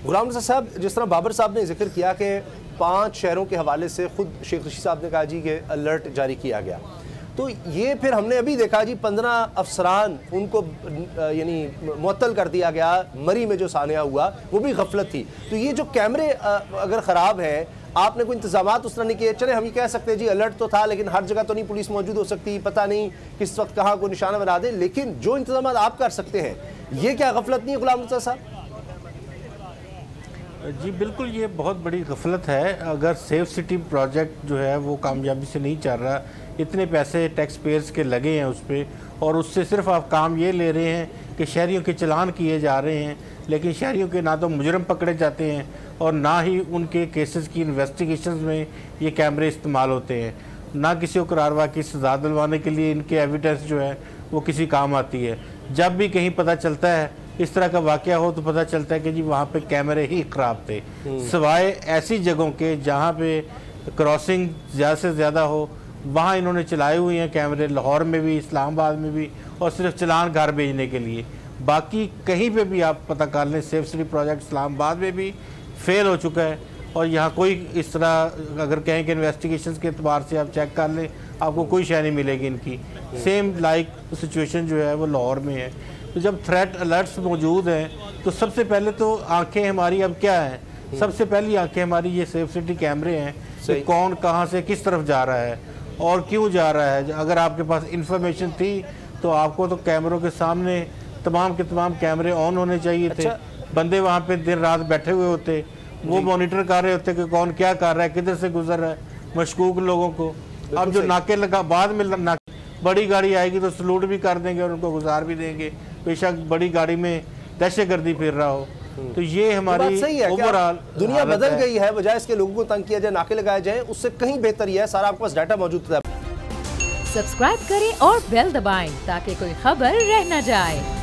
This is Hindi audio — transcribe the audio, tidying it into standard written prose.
गुलाम रज़ा साहब, जिस तरह बाबर साहब ने जिक्र किया कि 5 शहरों के हवाले से खुद शेख रशीद साहब ने कहा जी कि अलर्ट जारी किया गया, तो ये फिर हमने अभी देखा जी 15 अफसरान उनको यानी मुअत्तल कर दिया गया। मरी में जो सानिया हुआ वो भी गफलत थी। तो ये जो कैमरे अगर ख़राब हैं, आपने कोई इंतजामात उस तरह नहीं किए? चले हम ये कह सकते हैं जी अलर्ट तो था, लेकिन हर जगह तो नहीं पुलिस मौजूद हो सकती, पता नहीं किस वक्त कहाँ कोई निशाना बना दे, लेकिन जो इंतजामात आप कर सकते हैं, ये क्या गफलत नहीं है गुलाम रज़ा साहब? जी बिल्कुल, ये बहुत बड़ी गफलत है। अगर सेफ सिटी प्रोजेक्ट जो है वो कामयाबी से नहीं चल रहा, इतने पैसे टैक्स पेयर्स के लगे हैं उस पर, और उससे सिर्फ आप काम ये ले रहे हैं कि शहरियों के चलान किए जा रहे हैं, लेकिन शहरियों के ना तो मुजरम पकड़े जाते हैं और ना ही उनके केसेस की इन्वेस्टिगेशंस में ये कैमरे इस्तेमाल होते हैं, ना किसी को करारवा की सजा दिलवाने के लिए इनके एविडेंस जो है वो किसी काम आती है। जब भी कहीं पता चलता है इस तरह का वाक़या हो तो पता चलता है कि जी वहाँ पे कैमरे ही ख़राब थे, सिवाय ऐसी जगहों के जहाँ पे क्रॉसिंग ज़्यादा से ज़्यादा हो वहाँ इन्होंने चलाए हुए हैं कैमरे, लाहौर में भी, इस्लामाबाद में भी, और सिर्फ चलान घर भेजने के लिए। बाकी कहीं पे भी आप पता कर लें, सेफ सिटी प्रोजेक्ट इस्लामाबाद में भी फेल हो चुका है, और यहाँ कोई इस तरह अगर कहें कि इन्वेस्टिगेशन के अतबार से आप चेक कर लें आपको कोई शय नहीं मिलेगी इनकी। सेम लाइक सिचुएशन जो है वो लाहौर में है। तो जब थ्रेट अलर्ट्स मौजूद हैं तो सबसे पहले तो आंखें हमारी अब क्या हैं, सबसे पहली आंखें हमारी ये सेफ सिटी कैमरे हैं कि कौन कहाँ से किस तरफ जा रहा है और क्यों जा रहा है। अगर आपके पास इंफॉर्मेशन थी तो आपको तो कैमरों के सामने तमाम के तमाम कैमरे ऑन होने चाहिए थे। बंदे वहाँ पे दिन रात बैठे हुए होते, वो मॉनिटर कर रहे होते कि कौन क्या कर रहा है, किधर से गुजर रहा है, मशकूक लोगों को। अब जो नाके लगा बाद में बड़ी गाड़ी आएगी तो सलूट भी कर देंगे और उनको गुजार भी देंगे, बेशक बड़ी गाड़ी में दहशतगर्दी फिर रहा हो। तो ये हमारी ओवरऑल दुनिया बदल गई है, बजाय इसके लोगों को तंग किया जाए, नाके लगाए जाए, उससे कहीं बेहतर है सारा आपके पास डाटा मौजूद है। सब्सक्राइब करें और बेल दबाएं ताकि कोई खबर रह न जाए।